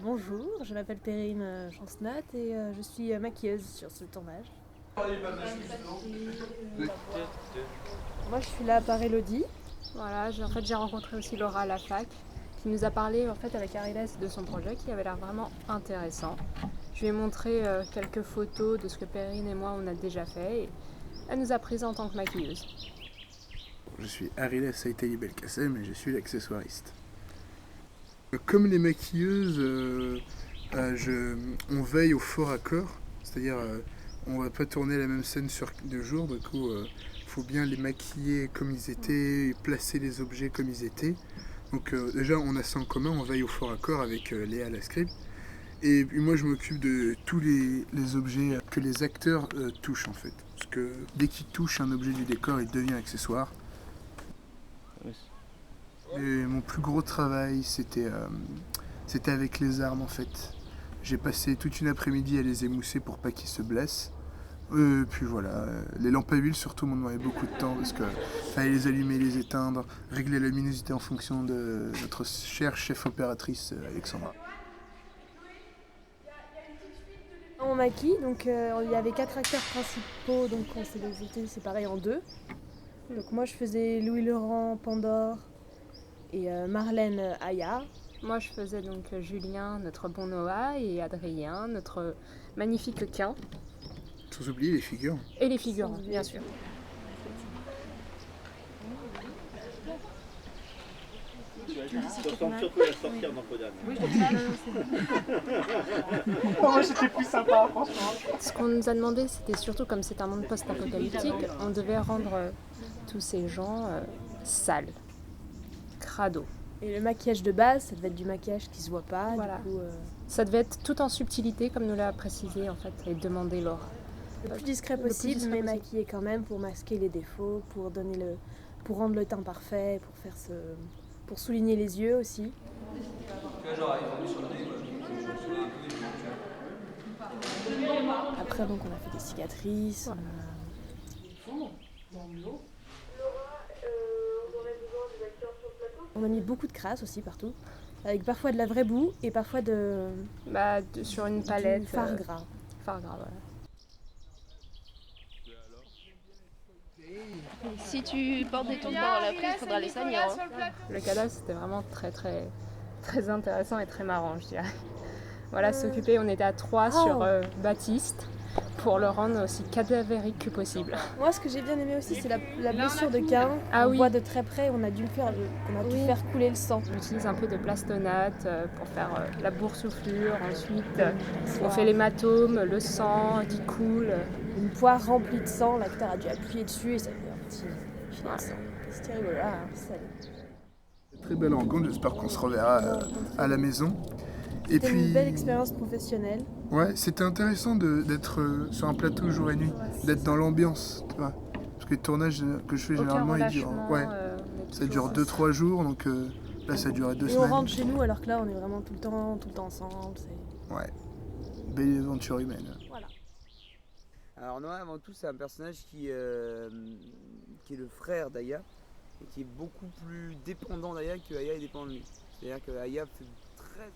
Bonjour, je m'appelle Perrine Chansnat et je suis maquilleuse sur ce tournage. Moi je suis là par Elodie. Voilà, j'ai rencontré aussi Laura à la fac qui nous a parlé avec Ariles de son projet qui avait l'air vraiment intéressant. Je lui ai montré quelques photos de ce que Perrine et moi on a déjà fait et elle nous a pris en tant que maquilleuse. Je suis Ariles Saïtali Belkacem et je suis l'accessoiriste. Comme les maquilleuses, on veille au fort accord, c'est-à-dire on va pas tourner la même scène sur 2 jours, du coup faut bien les maquiller comme ils étaient, placer les objets comme ils étaient. Donc déjà on a ça en commun, on veille au fort accord avec Léa la script. Et puis moi je m'occupe de tous les objets que les acteurs touchent en fait. Parce que dès qu'ils touchent un objet du décor, il devient accessoire. Et mon plus gros travail, c'était avec les armes en fait. J'ai passé toute une après-midi à les émousser pour pas qu'ils se blessent. Puis voilà, les lampes à huile surtout m'ont demandé beaucoup de temps parce que fallait les allumer, les éteindre, régler la luminosité en fonction de notre chère chef opératrice Alexandra. On maquille, donc il y avait 4 acteurs principaux, donc on s'est été séparés en 2. Donc moi je faisais Louis Laurent Pandore et Marlène Aya. Moi je faisais donc Julien, notre bon Noah, et Adrien, notre magnifique Quin. Sans oublier les figures. Et les figurants, bien sûr. Ça ressemble surtout à la sortir dans Codan. Oui, Moi c'était plus sympa, franchement. Ce qu'on nous a demandé, c'était surtout comme c'est un monde post-apocalyptique, on devait rendre tous ces gens sales, crado. Et le maquillage de base, ça devait être du maquillage qui se voit pas. Voilà. Du coup, Ça devait être tout en subtilité, comme nous l'a précisé en fait, et demandé Laura. le plus discret Le plus possible, discret mais possible. maquillé quand même pour masquer les défauts, pour rendre le teint parfait, pour souligner les yeux aussi. Après donc on a fait des cicatrices. On a mis beaucoup de crasse aussi partout, avec parfois de la vraie boue et parfois Sur une palette. du fard gras. Fard gras, voilà. Si tu portes des tampons à la prise, il faudra les salir. Le cadavre, c'était vraiment très très très intéressant et très marrant, je dirais. Voilà, s'occuper, on était à 3 sur Baptiste pour le rendre aussi cadavérique que possible. Moi, ce que j'ai bien aimé aussi, c'est la blessure de Cain. Ah on oui. voit de très près, on a dû faire couler le sang. On utilise un peu de plastonate pour faire la boursouflure. Ensuite, on fait l'hématome, le sang qui coule. Une poire remplie de sang, l'acteur a dû appuyer dessus et ça fait un petit filet de sang. C'était rigolo. Très belle rencontre, j'espère qu'on se reverra à la maison. Et C'était puis, une belle expérience professionnelle. ouais, c'était intéressant d'être sur un plateau jour et nuit, d'être dans l'ambiance, tu vois. Parce que les tournages que je fais généralement, ils durent, ça dure 2-3 jours, donc là ça durait 2 Et semaines. on rentre chez nous alors que là on est vraiment tout le temps ensemble. Ouais, belle aventure humaine. Voilà. Alors Noah, avant tout, c'est un personnage qui est le frère d'Aya et qui est beaucoup plus dépendant d'Aya que Aya est dépendant de lui. C'est-à-dire que Aya fait très